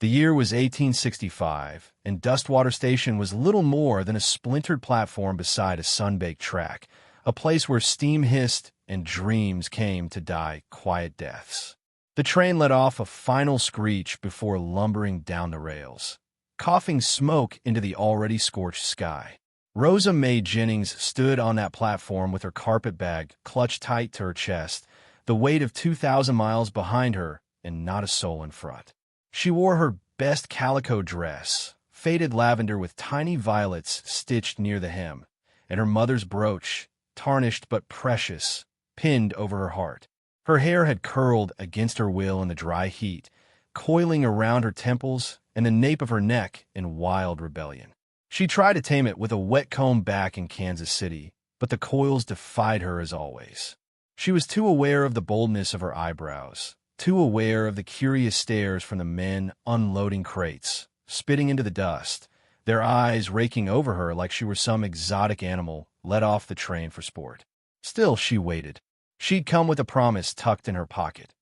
The year was 1865, and Dustwater Station was little more than a splintered platform beside a sun-baked track, a place where steam hissed and dreams came to die quiet deaths. The train let off a final screech before lumbering down the rails, coughing smoke into the already scorched sky. Rosa May Jennings stood on that platform with her carpet bag clutched tight to her chest, the weight of 2,000 miles behind her and not a soul in front. She wore her best calico dress, faded lavender with tiny violets stitched near the hem, and her mother's brooch, tarnished but precious, pinned over her heart. Her hair had curled against her will in the dry heat, coiling around her temples and the nape of her neck in wild rebellion. She tried to tame it with a wet comb back in Kansas City, but the coils defied her as always. She was too aware of the boldness of her eyebrows, too aware of the curious stares from the men unloading crates, spitting into the dust, their eyes raking over her like she were some exotic animal let off the train for sport. Still, she waited. She'd come with a promise tucked in her pocket.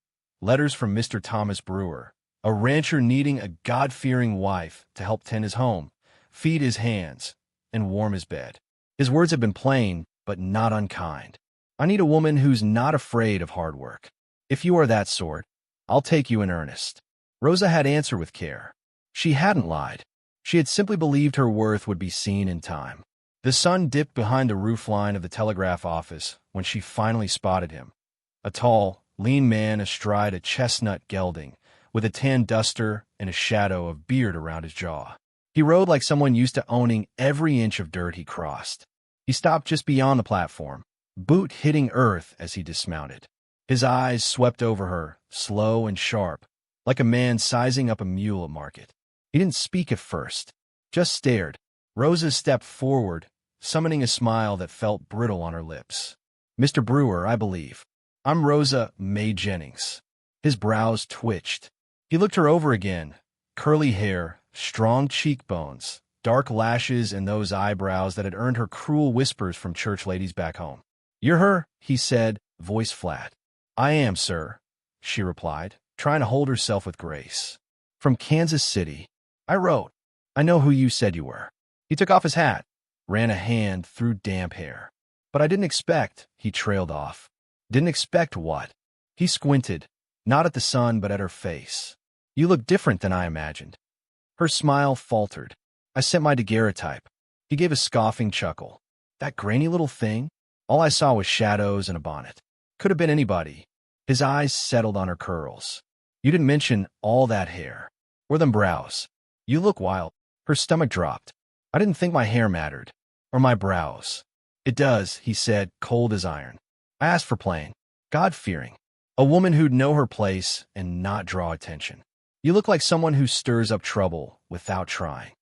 Letters from Mr. Thomas Brewer, a rancher needing a God-fearing wife to help tend his home, feed his hands, and warm his bed. His words had been plain, but not unkind. I need a woman who's not afraid of hard work. If you are that sort, I'll take you in earnest. Rosa had answered with care. She hadn't lied. She had simply believed her worth would be seen in time. The sun dipped behind the roofline of the telegraph office when she finally spotted him. A tall, lean man astride a chestnut gelding, with a tan duster and a shadow of beard around his jaw. He rode like someone used to owning every inch of dirt he crossed. He stopped just beyond the platform, boot hitting earth as he dismounted. His eyes swept over her, slow and sharp, like a man sizing up a mule at market. He didn't speak at first, just stared. Rosa stepped forward, summoning a smile that felt brittle on her lips. "Mr. Brewer, I believe. I'm Rosa May Jennings." His brows twitched. He looked her over again. Curly hair, strong cheekbones, dark lashes, and those eyebrows that had earned her cruel whispers from church ladies back home. "You're her," he said, voice flat. "I am, sir," she replied, trying to hold herself with grace. "From Kansas City. I wrote. I know who you said you were." He took off his hat, ran a hand through damp hair. "But I didn't expect," he trailed off. "Didn't expect what?" He squinted, not at the sun but at her face. "You look different than I imagined." Her smile faltered. "I sent my daguerreotype." He gave a scoffing chuckle. "That grainy little thing? All I saw was shadows and a bonnet. Could have been anybody." His eyes settled on her curls. "You didn't mention all that hair. Or them brows. You look wild." Her stomach dropped. "I didn't think my hair mattered. Or my brows." "It does," he said, cold as iron. "I asked for plain. God-fearing. A woman who'd know her place and not draw attention. You look like someone who stirs up trouble without trying."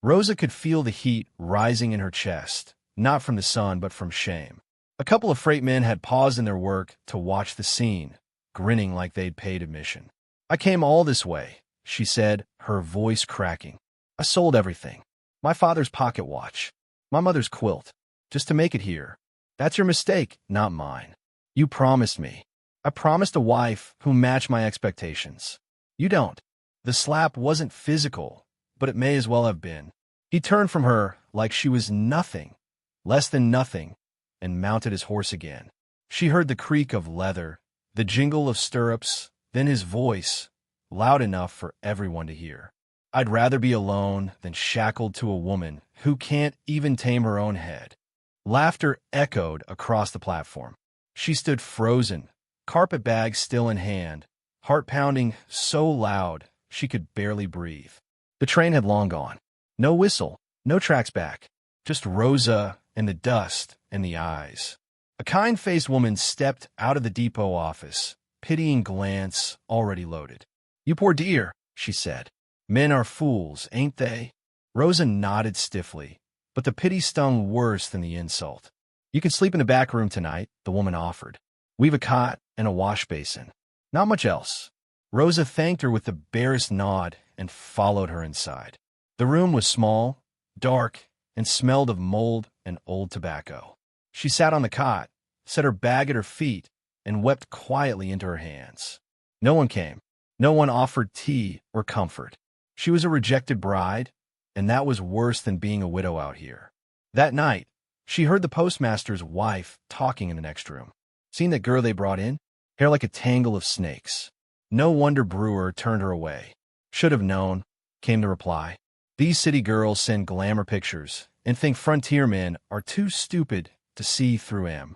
Rosa could feel the heat rising in her chest, not from the sun but from shame. A couple of freight men had paused in their work to watch the scene, grinning like they'd paid admission. "I came all this way," she said, her voice cracking. "I sold everything. My father's pocket watch, my mother's quilt, just to make it here. That's your mistake, not mine. You promised me. I promised a wife who matched my expectations. You don't." The slap wasn't physical, but it may as well have been. He turned from her like she was nothing, less than nothing, and mounted his horse again. She heard the creak of leather, the jingle of stirrups, then his voice, loud enough for everyone to hear. "I'd rather be alone than shackled to a woman who can't even tame her own head." Laughter echoed across the platform. She stood frozen, carpet bag still in hand, heart pounding so loud she could barely breathe. The train had long gone. No whistle, no tracks back, just Rosa and the dust and the eyes. A kind-faced woman stepped out of the depot office, pitying glance already loaded. "You poor dear," she said. "Men are fools, ain't they?" Rosa nodded stiffly, but the pity stung worse than the insult. "You can sleep in the back room tonight," the woman offered. "We've a cot and a wash basin. Not much else." Rosa thanked her with the barest nod and followed her inside. The room was small, dark, and smelled of mold and old tobacco. She sat on the cot, set her bag at her feet, and wept quietly into her hands. No one came. No one offered tea or comfort. She was a rejected bride, and that was worse than being a widow out here. That night, she heard the postmaster's wife talking in the next room. Seen that girl they brought in? Hair like a tangle of snakes. No wonder Brewer turned her away. Should have known, came the reply. These city girls send glamour pictures and think frontier men are too stupid to see through 'em.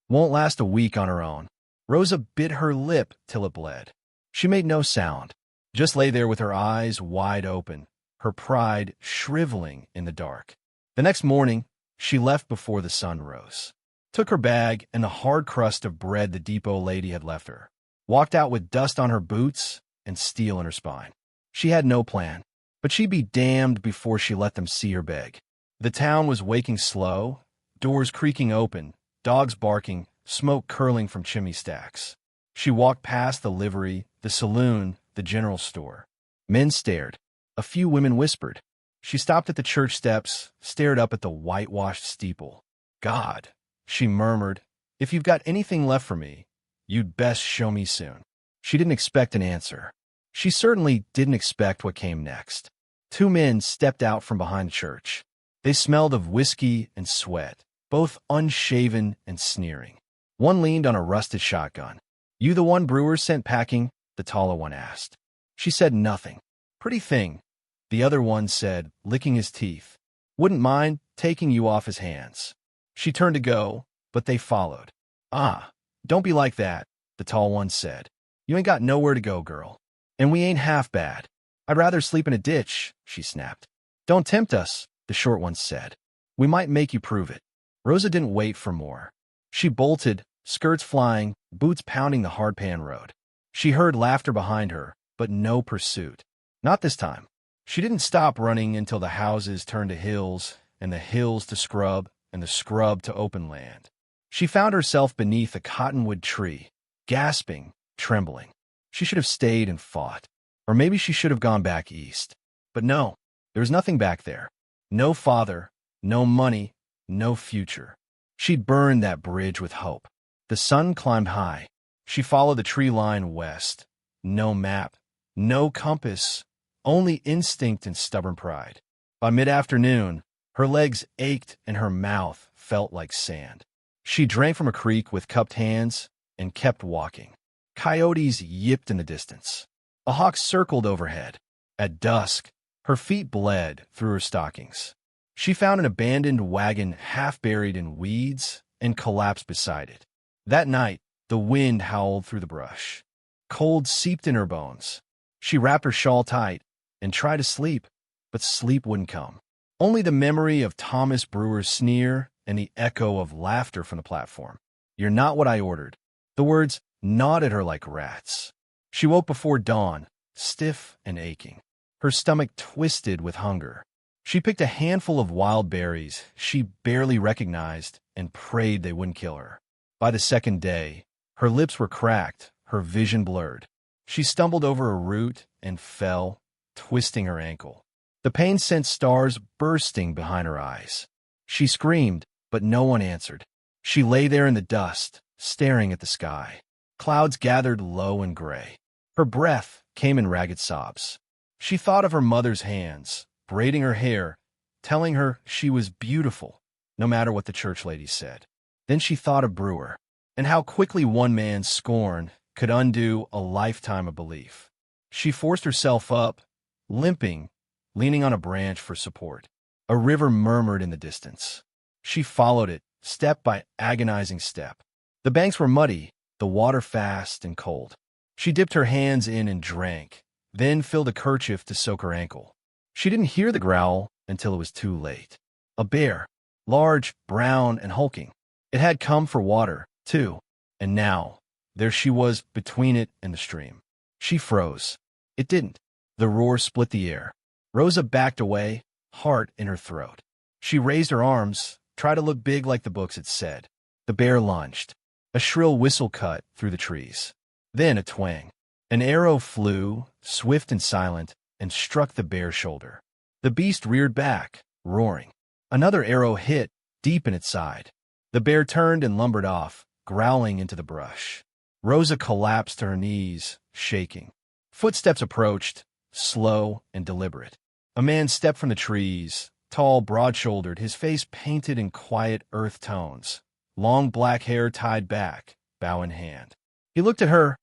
Won't last a week on her own. Rosa bit her lip till it bled. She made no sound, just lay there with her eyes wide open, her pride shriveling in the dark. The next morning, she left before the sun rose, took her bag and the hard crust of bread the depot lady had left her, walked out with dust on her boots and steel in her spine. She had no plan, but she'd be damned before she let them see her beg. The town was waking slow, doors creaking open, dogs barking, smoke curling from chimney stacks. She walked past the livery, the saloon, the general store. Men stared. A few women whispered. She stopped at the church steps, stared up at the whitewashed steeple. God, she murmured, if you've got anything left for me, you'd best show me soon. She didn't expect an answer. She certainly didn't expect what came next. Two men stepped out from behind the church. They smelled of whiskey and sweat, both unshaven and sneering. One leaned on a rusted shotgun. You the one Brewer sent packing? The taller one asked. She said nothing. Pretty thing, the other one said, licking his teeth. Wouldn't mind taking you off his hands. She turned to go, but they followed. Ah, don't be like that, the tall one said. You ain't got nowhere to go, girl. And we ain't half bad. I'd rather sleep in a ditch, she snapped. Don't tempt us, the short one said. We might make you prove it. Rosa didn't wait for more. She bolted, skirts flying, boots pounding the hardpan road. She heard laughter behind her, but no pursuit. Not this time. She didn't stop running until the houses turned to hills, and the hills to scrub, and the scrub to open land. She found herself beneath a cottonwood tree, gasping, trembling. She should have stayed and fought. Or maybe she should have gone back east. But no, there was nothing back there. No father, no money, no future. She'd burned that bridge with hope. The sun climbed high. She followed the tree line west. No map, no compass, only instinct and stubborn pride. By mid-afternoon, her legs ached and her mouth felt like sand. She drank from a creek with cupped hands and kept walking. Coyotes yipped in the distance. A hawk circled overhead. At dusk, her feet bled through her stockings. She found an abandoned wagon half buried in weeds and collapsed beside it. That night, the wind howled through the brush. Cold seeped in her bones. She wrapped her shawl tight and tried to sleep, but sleep wouldn't come. Only the memory of Thomas Brewer's sneer and the echo of laughter from the platform. You're not what I ordered. The words gnawed at her like rats. She woke before dawn, stiff and aching. Her stomach twisted with hunger. She picked a handful of wild berries she barely recognized and prayed they wouldn't kill her. By the second day, her lips were cracked, her vision blurred. She stumbled over a root and fell, twisting her ankle. The pain sent stars bursting behind her eyes. She screamed, but no one answered. She lay there in the dust, staring at the sky. Clouds gathered low and gray. Her breath came in ragged sobs. She thought of her mother's hands, braiding her hair, telling her she was beautiful, no matter what the church lady said. Then she thought of Brewer, and how quickly one man's scorn could undo a lifetime of belief. She forced herself up, limping, leaning on a branch for support. A river murmured in the distance. She followed it, step by agonizing step. The banks were muddy, the water fast and cold. She dipped her hands in and drank, then filled a kerchief to soak her ankle. She didn't hear the growl until it was too late. A bear, large, brown, and hulking. It had come for water, too, and now, there she was between it and the stream. She froze. It didn't. The roar split the air. Rosa backed away, heart in her throat. She raised her arms, tried to look big like the books had said. The bear lunged. A shrill whistle cut through the trees. Then a twang. An arrow flew, swift and silent, and struck the bear's shoulder. The beast reared back, roaring. Another arrow hit, deep in its side. The bear turned and lumbered off, growling into the brush. Rosa collapsed to her knees, shaking. Footsteps approached, slow and deliberate. A man stepped from the trees, tall, broad-shouldered, his face painted in quiet earth tones, long black hair tied back, bow in hand. He looked at her,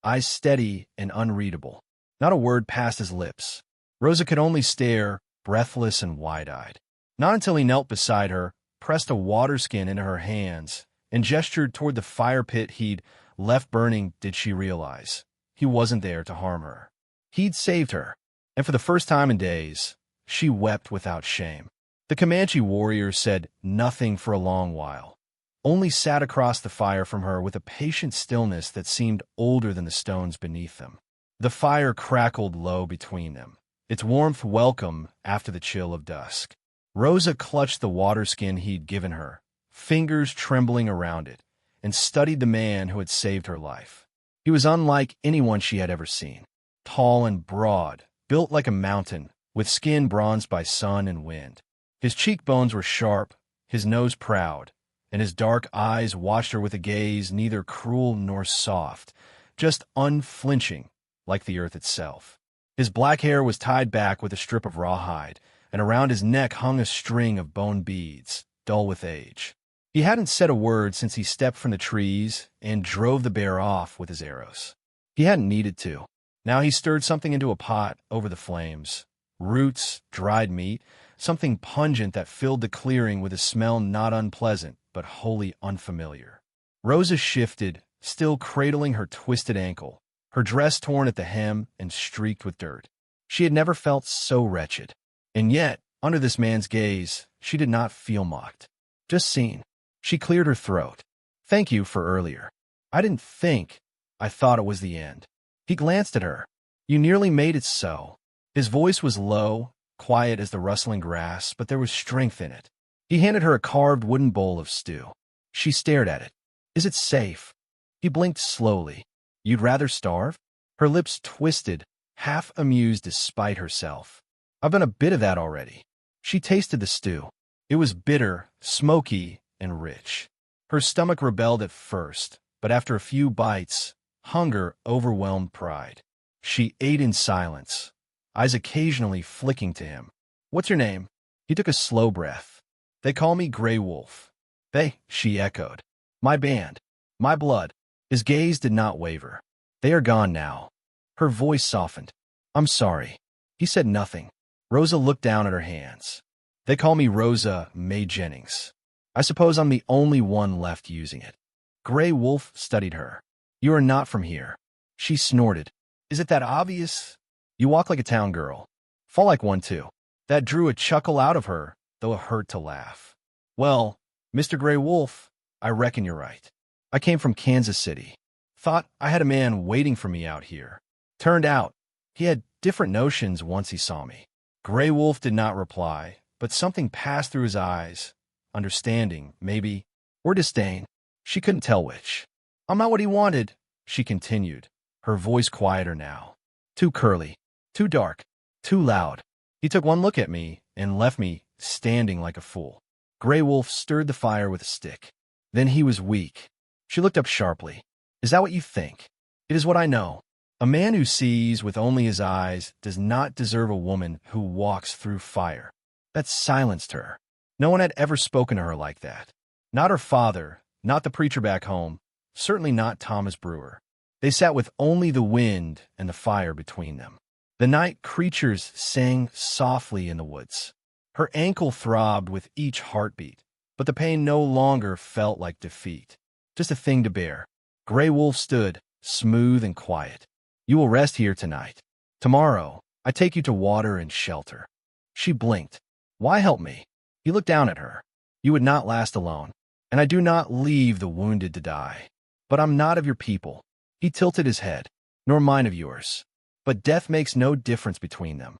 eyes steady and unreadable. Not a word passed his lips. Rosa could only stare, breathless and wide-eyed. Not until he knelt beside her, pressed a water skin into her hands, and gestured toward the fire pit he'd left burning did she realize he wasn't there to harm her. He'd saved her, and for the first time in days, she wept without shame. The Comanche warrior said nothing for a long while, only sat across the fire from her with a patient stillness that seemed older than the stones beneath them. The fire crackled low between them, its warmth welcome after the chill of dusk. Rosa clutched the water skin he'd given her, fingers trembling around it, and studied the man who had saved her life. He was unlike anyone she had ever seen. Tall and broad, built like a mountain, with skin bronzed by sun and wind. His cheekbones were sharp, his nose proud, and his dark eyes watched her with a gaze neither cruel nor soft, just unflinching, like the earth itself. His black hair was tied back with a strip of rawhide, and around his neck hung a string of bone beads, dull with age. He hadn't said a word since he stepped from the trees and drove the bear off with his arrows. He hadn't needed to. Now he stirred something into a pot over the flames. Roots, dried meat, something pungent that filled the clearing with a smell not unpleasant, but wholly unfamiliar. Rosa shifted, still cradling her twisted ankle, her dress torn at the hem and streaked with dirt. She had never felt so wretched. And yet, under this man's gaze, she did not feel mocked. Just seen. She cleared her throat. Thank you for earlier. I didn't think. I thought it was the end. He glanced at her. You nearly made it so. His voice was low, quiet as the rustling grass, but there was strength in it. He handed her a carved wooden bowl of stew. She stared at it. Is it safe? He blinked slowly. You'd rather starve? Her lips twisted, half amused despite herself. I've been a bit of that already. She tasted the stew. It was bitter, smoky, and rich. Her stomach rebelled at first, but after a few bites, hunger overwhelmed pride. She ate in silence, eyes occasionally flicking to him. What's your name? He took a slow breath. They call me Gray Wolf. They, she echoed. My band. My blood. His gaze did not waver. They are gone now. Her voice softened. I'm sorry. He said nothing. Rosa looked down at her hands. They call me Rosa May Jennings. I suppose I'm the only one left using it. Gray Wolf studied her. You are not from here. She snorted. Is it that obvious? You walk like a town girl. Fall like one too. That drew a chuckle out of her, though it hurt to laugh. Well, Mr. Gray Wolf, I reckon you're right. I came from Kansas City. Thought I had a man waiting for me out here. Turned out, he had different notions once he saw me. Gray Wolf did not reply, but something passed through his eyes. Understanding, maybe, or disdain. She couldn't tell which. I'm not what he wanted, she continued, her voice quieter now. Too curly, too dark, too loud. He took one look at me and left me standing like a fool. Gray Wolf stirred the fire with a stick. Then he was weak. She looked up sharply. Is that what you think? It is what I know. A man who sees with only his eyes does not deserve a woman who walks through fire. That silenced her. No one had ever spoken to her like that. Not her father, not the preacher back home, certainly not Thomas Brewer. They sat with only the wind and the fire between them. The night creatures sang softly in the woods. Her ankle throbbed with each heartbeat, but the pain no longer felt like defeat, just a thing to bear. Gray Wolf stood, smooth and quiet. You will rest here tonight. Tomorrow, I take you to water and shelter. She blinked. Why help me? He looked down at her. You would not last alone, and I do not leave the wounded to die. But I'm not of your people. He tilted his head. Nor mine of yours. But death makes no difference between them.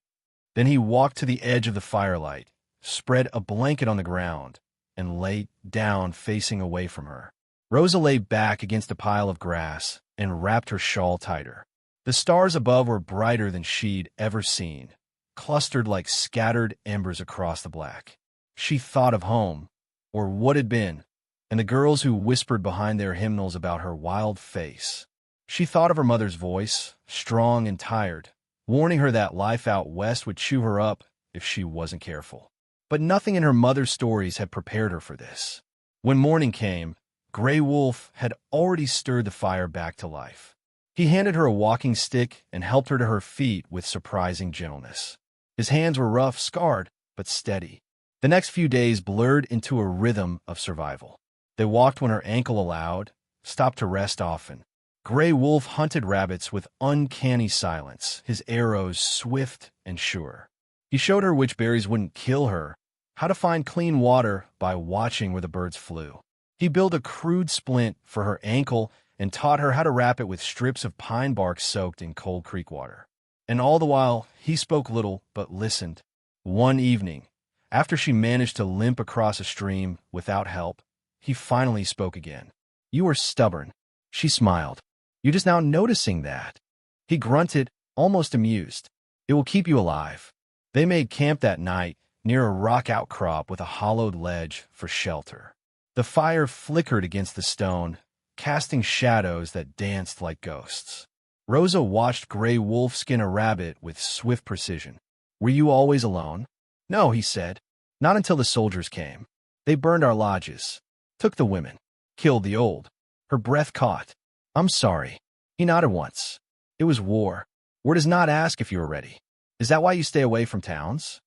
Then he walked to the edge of the firelight, spread a blanket on the ground, and lay down facing away from her. Rosa lay back against a pile of grass and wrapped her shawl tighter. The stars above were brighter than she'd ever seen, clustered like scattered embers across the black. She thought of home, or what had been, and the girls who whispered behind their hymnals about her wild face. She thought of her mother's voice, strong and tired, warning her that life out west would chew her up if she wasn't careful. But nothing in her mother's stories had prepared her for this. When morning came, Gray Wolf had already stirred the fire back to life. He handed her a walking stick and helped her to her feet with surprising gentleness. His hands were rough, scarred, but steady. The next few days blurred into a rhythm of survival. They walked when her ankle allowed, stopped to rest often. Gray Wolf hunted rabbits with uncanny silence, his arrows swift and sure. He showed her which berries wouldn't kill her, how to find clean water by watching where the birds flew. He built a crude splint for her ankle and taught her how to wrap it with strips of pine bark soaked in cold creek water. And all the while, he spoke little but listened. One evening, after she managed to limp across a stream without help, he finally spoke again. "You are stubborn." She smiled. "You're just now noticing that." He grunted, almost amused. "It will keep you alive." They made camp that night near a rock outcrop with a hollowed ledge for shelter. The fire flickered against the stone, casting shadows that danced like ghosts. Rosa watched Gray Wolf skin a rabbit with swift precision. "Were you always alone?" "No," he said. "Not until the soldiers came. They burned our lodges, took the women, killed the old." Her breath caught. "I'm sorry." He nodded once. "It was war. War does not ask if you are ready. Is that why you stay away from towns?"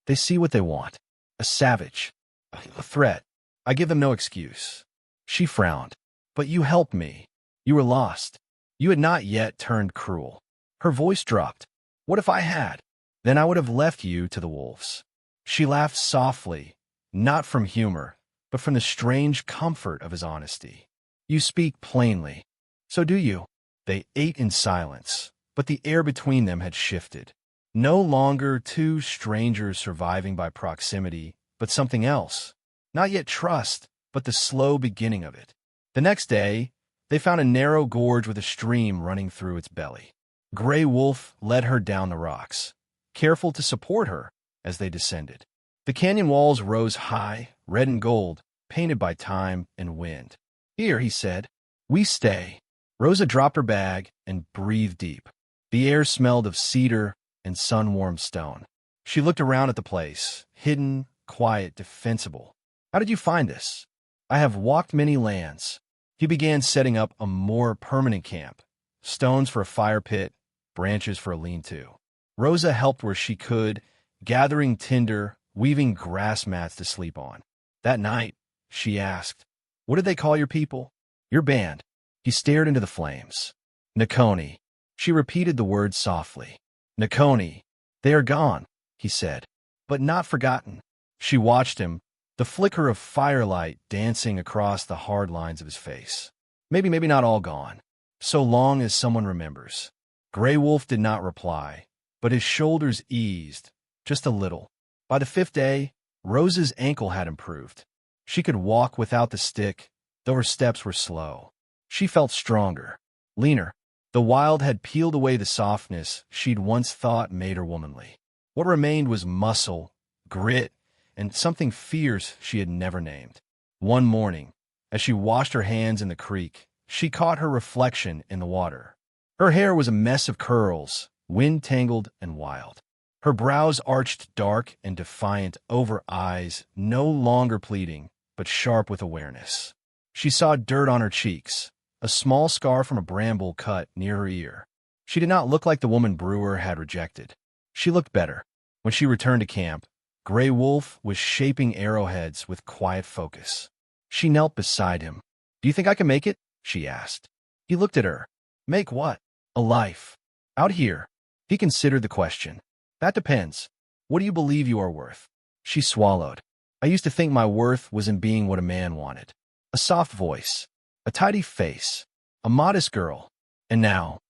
"They see what they want. A savage. A threat. I give them no excuse." She frowned. "But you helped me. You were lost. You had not yet turned cruel." Her voice dropped. "What if I had? Then I would have left you to the wolves." She laughed softly, not from humor, but from the strange comfort of his honesty. "You speak plainly. So do you." They ate in silence, but the air between them had shifted. No longer two strangers surviving by proximity, but something else. Not yet trust, but the slow beginning of it. The next day, they found a narrow gorge with a stream running through its belly. Gray Wolf led her down the rocks, careful to support her as they descended. The canyon walls rose high, red and gold, painted by time and wind. "Here," he said, "we stay." Rosa dropped her bag and breathed deep. The air smelled of cedar and sun-warmed stone. She looked around at the place, hidden, quiet, defensible. "How did you find this?" "I have walked many lands." He began setting up a more permanent camp, stones for a fire pit, branches for a lean-to. Rosa helped where she could, gathering tinder, weaving grass mats to sleep on. That night, she asked, "What did they call your people?" "Your band." He stared into the flames. "Nakoni." She repeated the words softly. "Nakoni. They are gone," he said, "but not forgotten." She watched him, the flicker of firelight dancing across the hard lines of his face. Maybe not all gone, so long as someone remembers. Gray Wolf did not reply, but his shoulders eased, just a little. By the fifth day, Rosa's ankle had improved. She could walk without the stick, though her steps were slow. She felt stronger, leaner. The wild had peeled away the softness she'd once thought made her womanly. What remained was muscle, grit, and something fierce she had never named. One morning, as she washed her hands in the creek, she caught her reflection in the water. Her hair was a mess of curls, wind-tangled and wild. Her brows arched dark and defiant over eyes no longer pleading, but sharp with awareness. She saw dirt on her cheeks, a small scar from a bramble cut near her ear. She did not look like the woman Brewer had rejected. She looked better. When she returned to camp, Gray Wolf was shaping arrowheads with quiet focus. She knelt beside him. "Do you think I can make it?" she asked. He looked at her. "Make what?" "A life. Out here." He considered the question. "That depends. What do you believe you are worth?" She swallowed. "I used to think my worth was in being what a man wanted. A soft voice, a tidy face, a modest girl. And now,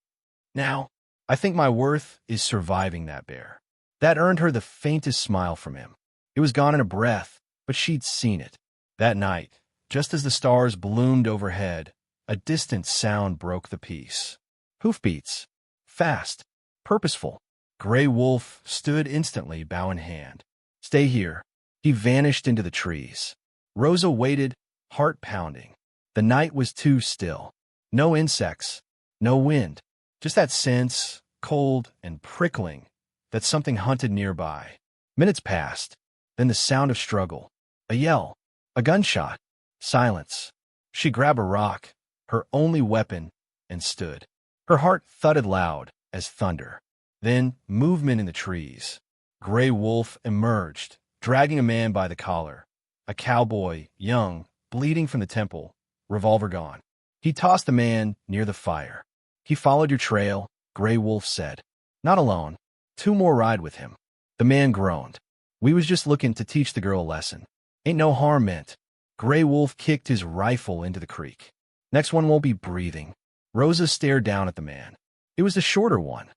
I think my worth is surviving that bear." That earned her the faintest smile from him. It was gone in a breath, but she'd seen it. That night, just as the stars bloomed overhead, a distant sound broke the peace. Hoofbeats. Fast. Purposeful. Gray Wolf stood instantly, bow in hand. "Stay here." He vanished into the trees. Rosa waited, heart pounding. The night was too still. No insects, no wind, just that sense, cold and prickling, that something hunted nearby. Minutes passed, then the sound of struggle, a yell, a gunshot, silence. She grabbed a rock, her only weapon, and stood. Her heart thudded loud as thunder. Then, movement in the trees. Gray Wolf emerged, dragging a man by the collar. A cowboy, young, bleeding from the temple, revolver gone. He tossed the man near the fire. "He followed your trail," Gray Wolf said. "Not alone. 2 more ride with him." The man groaned. "We was just looking to teach the girl a lesson. Ain't no harm meant." Gray Wolf kicked his rifle into the creek. "Next one won't be breathing." Rosa stared down at the man. It was the shorter one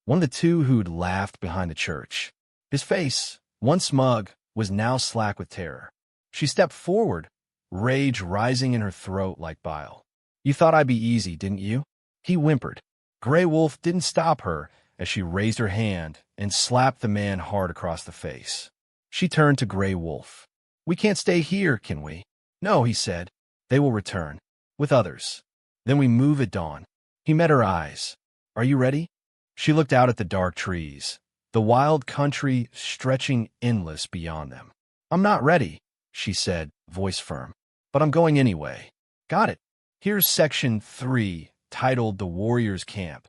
of the 2 who'd laughed behind the church. His face, once smug, was now slack with terror. She stepped forward, rage rising in her throat like bile. "You thought I'd be easy, didn't you?" He whimpered. Gray Wolf didn't stop her as she raised her hand and slapped the man hard across the face. She turned to Gray Wolf. "We can't stay here, can we?" "No," he said. "They will return. With others. Then we move at dawn." He met her eyes. "Are you ready?" She looked out at the dark trees, the wild country stretching endless beyond them. "I'm not ready," she said, voice firm. "But I'm going anyway." "Got it." Here's section 3, titled The Warrior's Camp.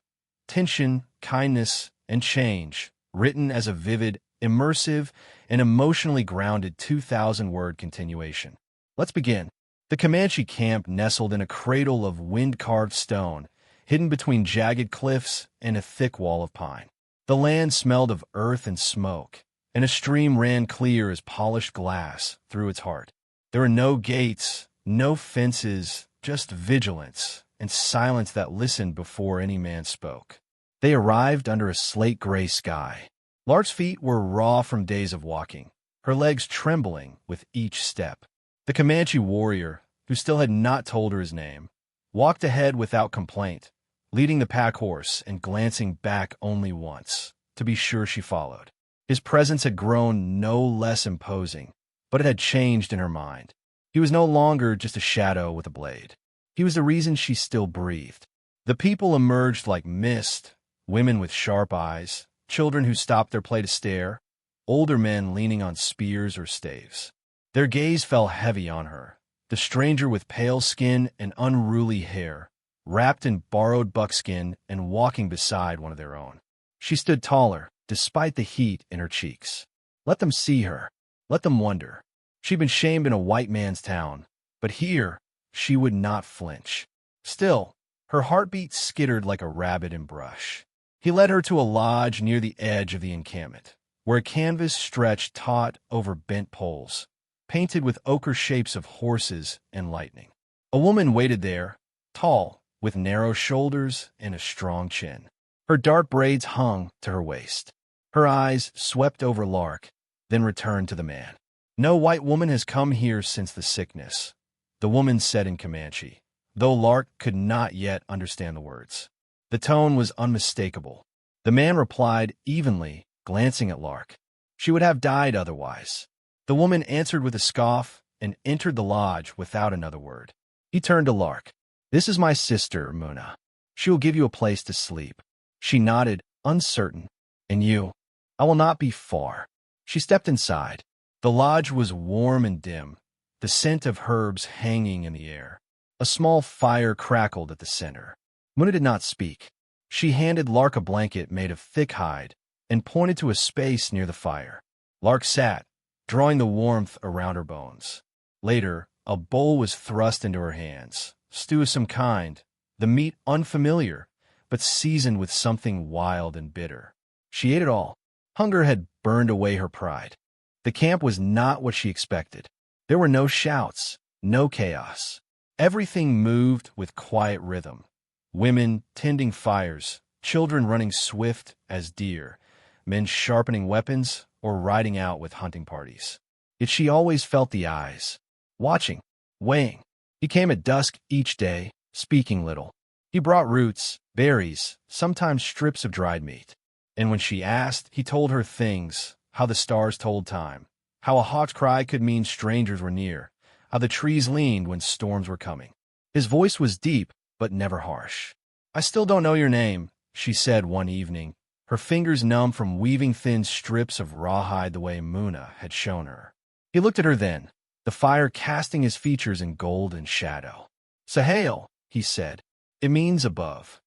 Tension, kindness, and change, written as a vivid, immersive, and emotionally grounded 2,000-word continuation. Let's begin. The Comanche camp nestled in a cradle of wind-carved stone, hidden between jagged cliffs and a thick wall of pine. The land smelled of earth and smoke, and a stream ran clear as polished glass through its heart. There were no gates, no fences, just vigilance and silence that listened before any man spoke. They arrived under a slate-gray sky. Lark's feet were raw from days of walking, her legs trembling with each step. The Comanche warrior, who still had not told her his name, walked ahead without complaint, leading the pack horse and glancing back only once, to be sure she followed. His presence had grown no less imposing, but it had changed in her mind. He was no longer just a shadow with a blade. He was the reason she still breathed. The people emerged like mist, women with sharp eyes, children who stopped their play to stare, older men leaning on spears or staves. Their gaze fell heavy on her, the stranger with pale skin and unruly hair, wrapped in borrowed buckskin and walking beside one of their own. She stood taller, despite the heat in her cheeks. Let them see her. Let them wonder. She'd been shamed in a white man's town, but here she would not flinch. Still, her heartbeat skittered like a rabbit in brush. He led her to a lodge near the edge of the encampment, where a canvas stretched taut over bent poles, painted with ochre shapes of horses and lightning. A woman waited there, tall, with narrow shoulders and a strong chin. Her dark braids hung to her waist. Her eyes swept over Lark, then returned to the man. "No white woman has come here since the sickness," the woman said in Comanche, though Lark could not yet understand the words. The tone was unmistakable. The man replied evenly, glancing at Lark. "She would have died otherwise." The woman answered with a scoff and entered the lodge without another word. He turned to Lark. "This is my sister, Muna. She will give you a place to sleep." She nodded, uncertain. "And you?" "I will not be far." She stepped inside. The lodge was warm and dim, the scent of herbs hanging in the air. A small fire crackled at the center. Muna did not speak. She handed Lark a blanket made of thick hide and pointed to a space near the fire. Lark sat, drawing the warmth around her bones. Later, a bowl was thrust into her hands, stew of some kind, the meat unfamiliar, but seasoned with something wild and bitter. She ate it all. Hunger had burned away her pride. The camp was not what she expected. There were no shouts, no chaos. Everything moved with quiet rhythm. Women tending fires, children running swift as deer, men sharpening weapons or riding out with hunting parties. Yet she always felt the eyes, watching, weighing. He came at dusk each day, speaking little. He brought roots, berries, sometimes strips of dried meat. And when she asked, he told her things, how the stars told time, how a hawk's cry could mean strangers were near, how the trees leaned when storms were coming. His voice was deep, but never harsh. "I still don't know your name," she said one evening, her fingers numb from weaving thin strips of rawhide the way Muna had shown her. He looked at her then, the fire casting his features in gold and shadow. Sahel, he said. It means above.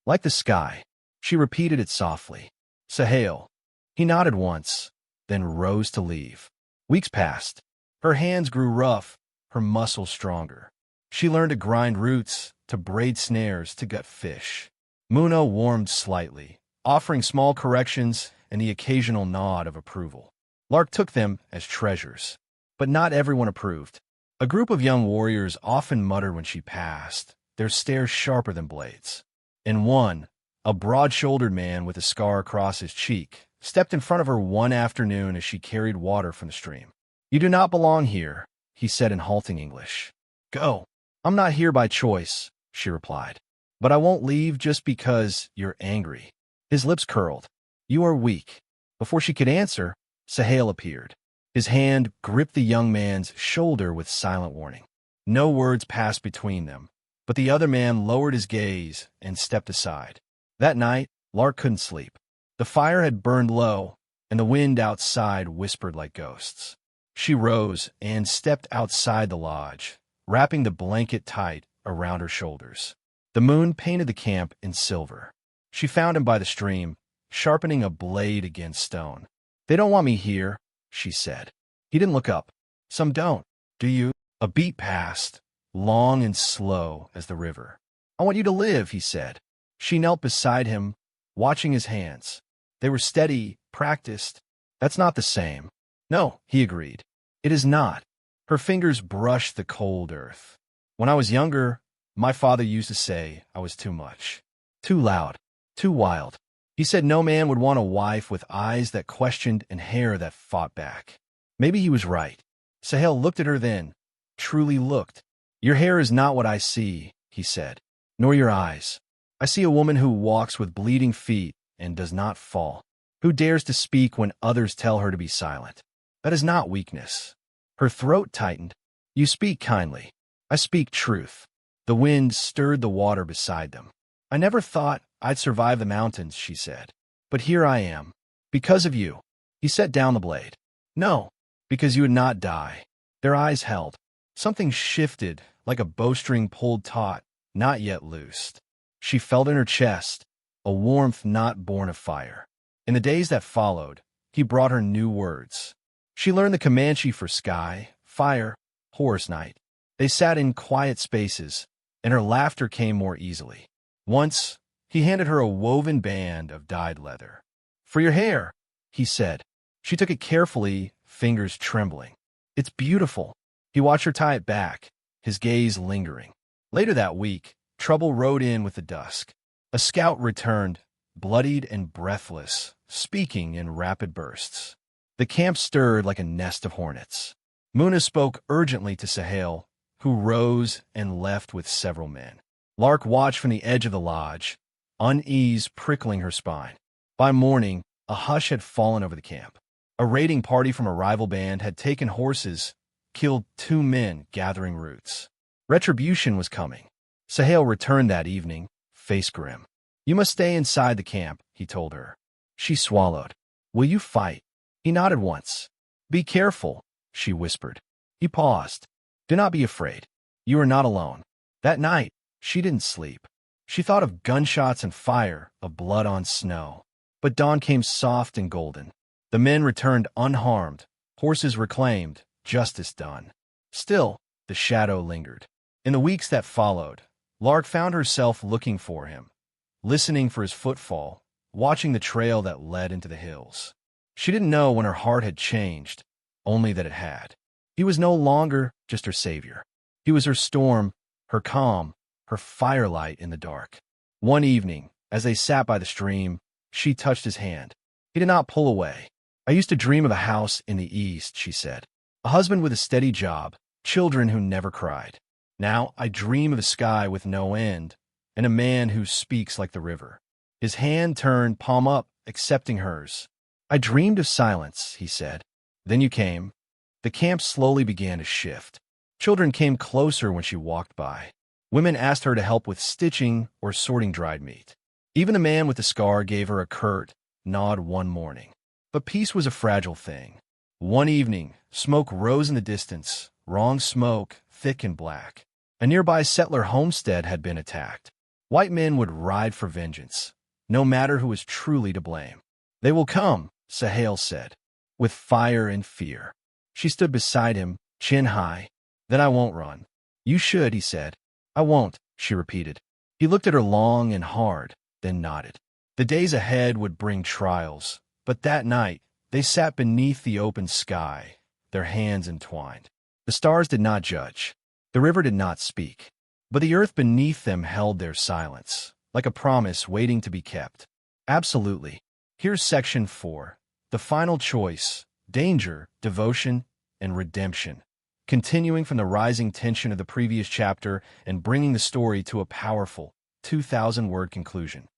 Like the sky. She repeated it softly. Sahel. He nodded once, then rose to leave. Weeks passed. Her hands grew rough, her muscles stronger. She learned to grind roots, to braid snares, to gut fish. Muna warmed slightly, offering small corrections and the occasional nod of approval. Lark took them as treasures. But not everyone approved. A group of young warriors often muttered when she passed, their stares sharper than blades. And one, a broad-shouldered man with a scar across his cheek, stepped in front of her one afternoon as she carried water from the stream. You do not belong here, he said in halting English. Go. I'm not here by choice, she replied. But I won't leave just because you're angry. His lips curled. You are weak. Before she could answer, Sahel appeared. His hand gripped the young man's shoulder with silent warning. No words passed between them, but the other man lowered his gaze and stepped aside. That night, Lark couldn't sleep. The fire had burned low, and the wind outside whispered like ghosts. She rose and stepped outside the lodge, wrapping the blanket tight around her shoulders. The moon painted the camp in silver. She found him by the stream, sharpening a blade against stone. They don't want me here, she said. He didn't look up. Some don't. Do you? A beat passed, long and slow as the river. I want you to live, he said. She knelt beside him, watching his hands. They were steady, practiced. That's not the same. No, he agreed. It is not. Her fingers brushed the cold earth. When I was younger, my father used to say I was too much. Too loud. Too wild. He said no man would want a wife with eyes that questioned and hair that fought back. Maybe he was right. Sahel looked at her then, truly looked. Your hair is not what I see, he said, nor your eyes. I see a woman who walks with bleeding feet and does not fall, who dares to speak when others tell her to be silent. That is not weakness. Her throat tightened. You speak kindly. I speak truth. The wind stirred the water beside them. I never thought I'd survive the mountains, she said. But here I am. Because of you. He set down the blade. No, because you would not die. Their eyes held. Something shifted, like a bowstring pulled taut, not yet loosed. She felt in her chest, a warmth not born of fire. In the days that followed, he brought her new words. She learned the Comanche for sky, fire, horse night. They sat in quiet spaces, and her laughter came more easily. Once, he handed her a woven band of dyed leather. For your hair, he said. She took it carefully, fingers trembling. It's beautiful. He watched her tie it back, his gaze lingering. Later that week, trouble rode in with the dusk. A scout returned, bloodied and breathless, speaking in rapid bursts. The camp stirred like a nest of hornets. Muna spoke urgently to Sahel, who rose and left with several men. Lark watched from the edge of the lodge, unease prickling her spine. By morning, a hush had fallen over the camp. A raiding party from a rival band had taken horses, killed 2 men gathering roots. Retribution was coming. Sahel returned that evening, face grim. You must stay inside the camp, he told her. She swallowed. Will you fight? He nodded once. Be careful, she whispered. He paused. Do not be afraid. You are not alone. That night, she didn't sleep. She thought of gunshots and fire, of blood on snow. But dawn came soft and golden. The men returned unharmed, horses reclaimed, justice done. Still, the shadow lingered. In the weeks that followed, Lark found herself looking for him, listening for his footfall, watching the trail that led into the hills. She didn't know when her heart had changed, only that it had. He was no longer just her savior. He was her storm, her calm, her firelight in the dark. One evening, as they sat by the stream, she touched his hand. He did not pull away. I used to dream of a house in the east, she said. A husband with a steady job, children who never cried. Now I dream of a sky with no end, and a man who speaks like the river. His hand turned palm up, accepting hers. I dreamed of silence, he said. Then you came. The camp slowly began to shift. Children came closer when she walked by. Women asked her to help with stitching or sorting dried meat. Even the man with the scar gave her a curt nod one morning. But peace was a fragile thing. One evening, smoke rose in the distance, wrong smoke, thick and black. A nearby settler homestead had been attacked. White men would ride for vengeance, no matter who was truly to blame. "They will come," Sahel said, with fire and fear. She stood beside him, chin high. "Then I won't run." "You should," he said. "I won't," she repeated. He looked at her long and hard, then nodded. The days ahead would bring trials, but that night they sat beneath the open sky, their hands entwined. The stars did not judge. The river did not speak. But the earth beneath them held their silence, like a promise waiting to be kept. Absolutely. Here's section 4. The final choice: danger, devotion, and redemption. Continuing from the rising tension of the previous chapter and bringing the story to a powerful 2,000-word conclusion.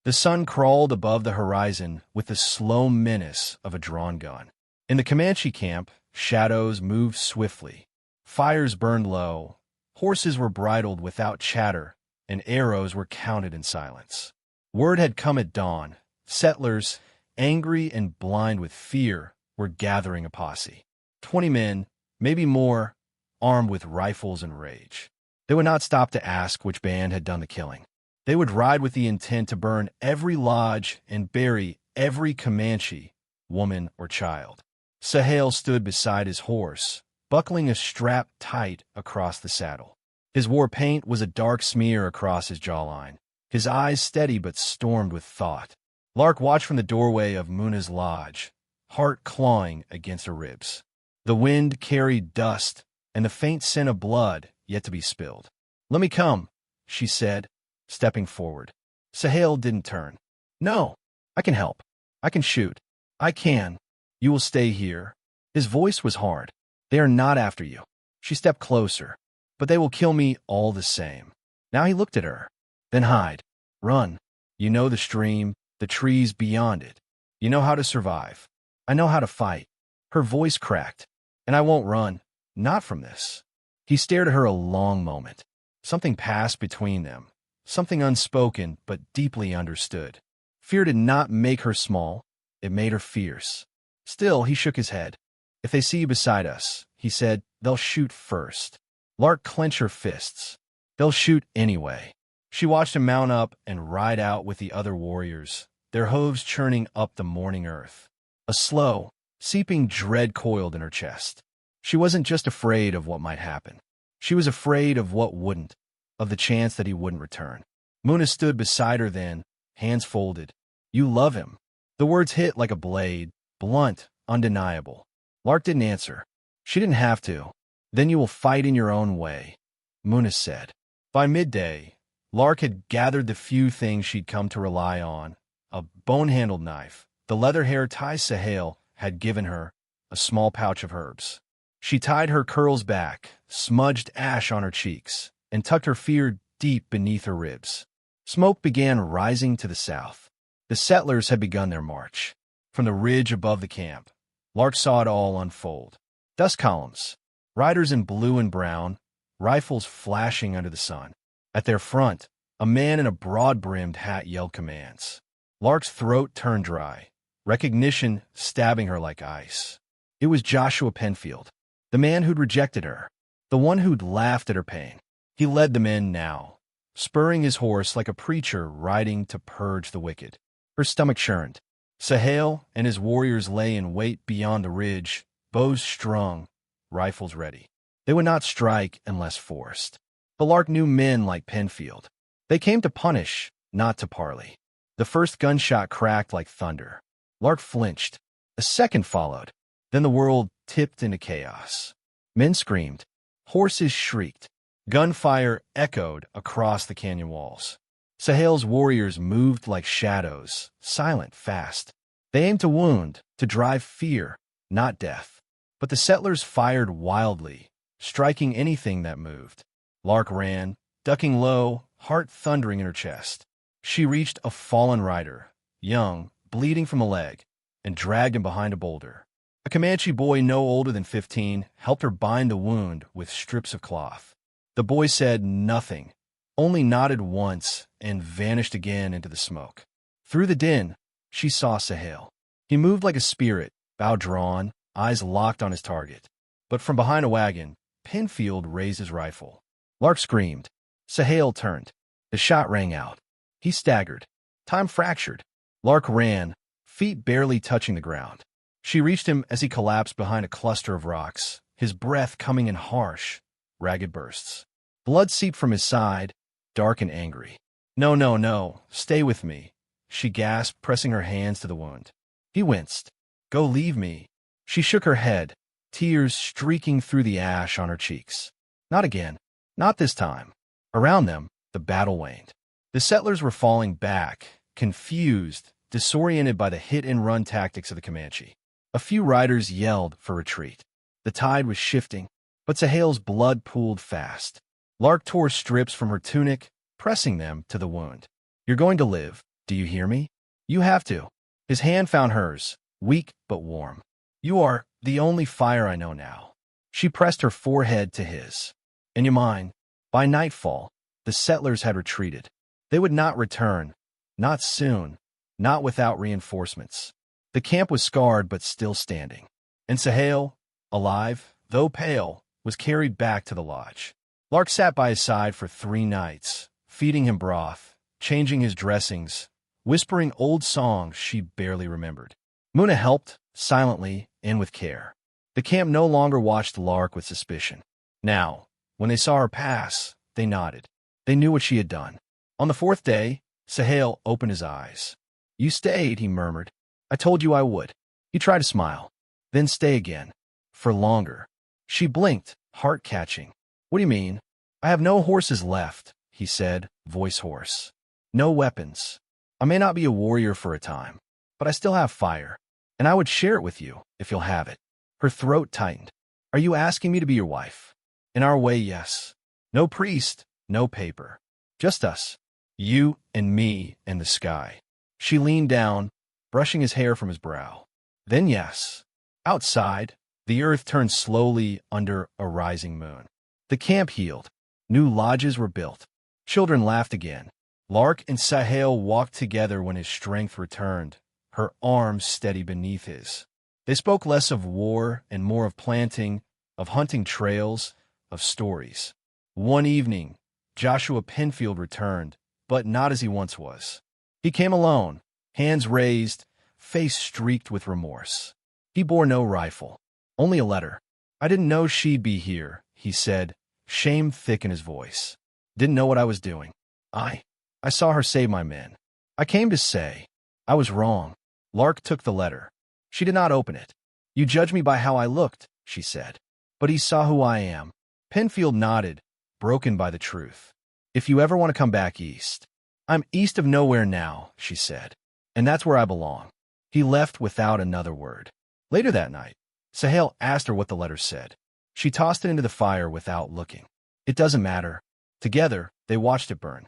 The sun crawled above the horizon with the slow menace of a drawn gun. In the Comanche camp, shadows moved swiftly. Fires burned low, horses were bridled without chatter, and arrows were counted in silence. Word had come at dawn. Settlers, angry and blind with fear, were gathering a posse. 20 men, maybe more, armed with rifles and rage. They would not stop to ask which band had done the killing. They would ride with the intent to burn every lodge and bury every Comanche, woman or child. Sahel stood beside his horse, buckling a strap tight across the saddle. His war paint was a dark smear across his jawline, his eyes steady but stormed with thought. Lark watched from the doorway of Muna's lodge, heart clawing against her ribs. The wind carried dust and the faint scent of blood yet to be spilled. "Let me come," she said, stepping forward. Sahel didn't turn. "No, I can help. I can shoot. I can. You will stay here." His voice was hard. "They are not after you." She stepped closer. "But they will kill me all the same." Now he looked at her. "Then hide. Run. You know the stream, the trees beyond it. You know how to survive. I know how to fight." Her voice cracked. "And I won't run. Not from this." He stared at her a long moment. Something passed between them. Something unspoken but deeply understood. Fear did not make her small. It made her fierce. Still, he shook his head. "If they see you beside us," he said, "they'll shoot first." Lark clenched her fists. "They'll shoot anyway." She watched him mount up and ride out with the other warriors, their hooves churning up the morning earth. A slow, seeping dread coiled in her chest. She wasn't just afraid of what might happen. She was afraid of what wouldn't, of the chance that he wouldn't return. Muna stood beside her then, hands folded. "You love him." The words hit like a blade, blunt, undeniable. Lark didn't answer. She didn't have to. "Then you will fight in your own way," Muna said. By midday, Lark had gathered the few things she'd come to rely on: a bone-handled knife, the leather hair tie Sahel had given her, a small pouch of herbs. She tied her curls back, smudged ash on her cheeks, and tucked her fear deep beneath her ribs. Smoke began rising to the south. The settlers had begun their march. From the ridge above the camp, Lark saw it all unfold. Dust columns, riders in blue and brown, rifles flashing under the sun. At their front, a man in a broad-brimmed hat yelled commands. Lark's throat turned dry, recognition stabbing her like ice. It was Joshua Penfield, the man who'd rejected her, the one who'd laughed at her pain. He led the men now, spurring his horse like a preacher riding to purge the wicked. Her stomach churned. Sahel and his warriors lay in wait beyond the ridge, bows strung, rifles ready. They would not strike unless forced. But Lark knew men like Penfield. They came to punish, not to parley. The first gunshot cracked like thunder. Lark flinched. A second followed. Then the world tipped into chaos. Men screamed. Horses shrieked. Gunfire echoed across the canyon walls. Sahel's warriors moved like shadows, silent, fast. They aimed to wound, to drive fear, not death. But the settlers fired wildly, striking anything that moved. Lark ran, ducking low, heart thundering in her chest. She reached a fallen rider, young, bleeding from a leg, and dragged him behind a boulder. A Comanche boy no older than 15 helped her bind the wound with strips of cloth. The boy said nothing, only nodded once and vanished again into the smoke. Through the din, she saw Sahel. He moved like a spirit, bow drawn, eyes locked on his target. But from behind a wagon, Penfield raised his rifle. Lark screamed. Sahel turned. The shot rang out. He staggered. Time fractured. Lark ran, feet barely touching the ground. She reached him as he collapsed behind a cluster of rocks, his breath coming in harsh, ragged bursts. Blood seeped from his side, dark and angry. "No, no, no, stay with me," she gasped, pressing her hands to the wound. He winced. "Go, leave me." She shook her head, tears streaking through the ash on her cheeks. Not again. Not this time. Around them, the battle waned. The settlers were falling back, confused, disoriented by the hit-and-run tactics of the Comanche. A few riders yelled for retreat. The tide was shifting, but Sahel's blood pooled fast. Lark tore strips from her tunic, pressing them to the wound. "You're going to live. Do you hear me? You have to." His hand found hers, weak but warm. "You are the only fire I know now." She pressed her forehead to his. "And you mine." By nightfall, the settlers had retreated. They would not return. Not soon. Not without reinforcements. The camp was scarred but still standing. And Sahel, alive, though pale, was carried back to the lodge. Lark sat by his side for 3 nights, feeding him broth, changing his dressings, whispering old songs she barely remembered. Muna helped, silently and with care. The camp no longer watched Lark with suspicion. Now, when they saw her pass, they nodded. They knew what she had done. On the 4th day, Sahel opened his eyes. "You stayed," he murmured. "I told you I would." He tried to smile. "Then stay again. For longer." She blinked, heart catching. "What do you mean?" "I have no horses left," he said, voice hoarse. "No weapons. I may not be a warrior for a time, but I still have fire, and I would share it with you, if you'll have it." Her throat tightened. "Are you asking me to be your wife?" "In our way, yes. No priest, no paper. Just us. You and me and the sky." She leaned down, brushing his hair from his brow. "Then yes." Outside, the earth turned slowly under a rising moon. The camp healed. New lodges were built. Children laughed again. Lark and Sahel walked together when his strength returned, her arms steady beneath his. They spoke less of war and more of planting, of hunting trails, of stories. One evening, Joshua Penfield returned, but not as he once was. He came alone, hands raised, face streaked with remorse. He bore no rifle, only a letter. "I didn't know she'd be here," he said, shame thick in his voice. "Didn't know what I was doing. I saw her save my men. I came to say I was wrong." Lark took the letter. She did not open it. "You judge me by how I looked," she said. But he saw who I am. Penfield nodded, broken by the truth. "If you ever want to come back east." "I'm east of nowhere now," she said. "And that's where I belong." He left without another word. Later that night, Sahel asked her what the letter said. She tossed it into the fire without looking. "It doesn't matter." Together, they watched it burn.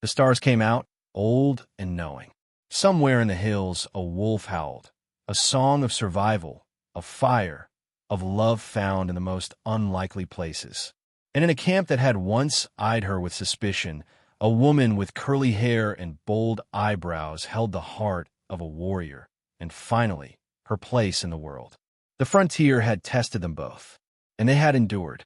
The stars came out, old and knowing. Somewhere in the hills, a wolf howled, a song of survival, of fire, of love found in the most unlikely places. And in a camp that had once eyed her with suspicion, a woman with curly hair and bold eyebrows held the heart of a warrior, and finally, her place in the world. The frontier had tested them both, and they had endured.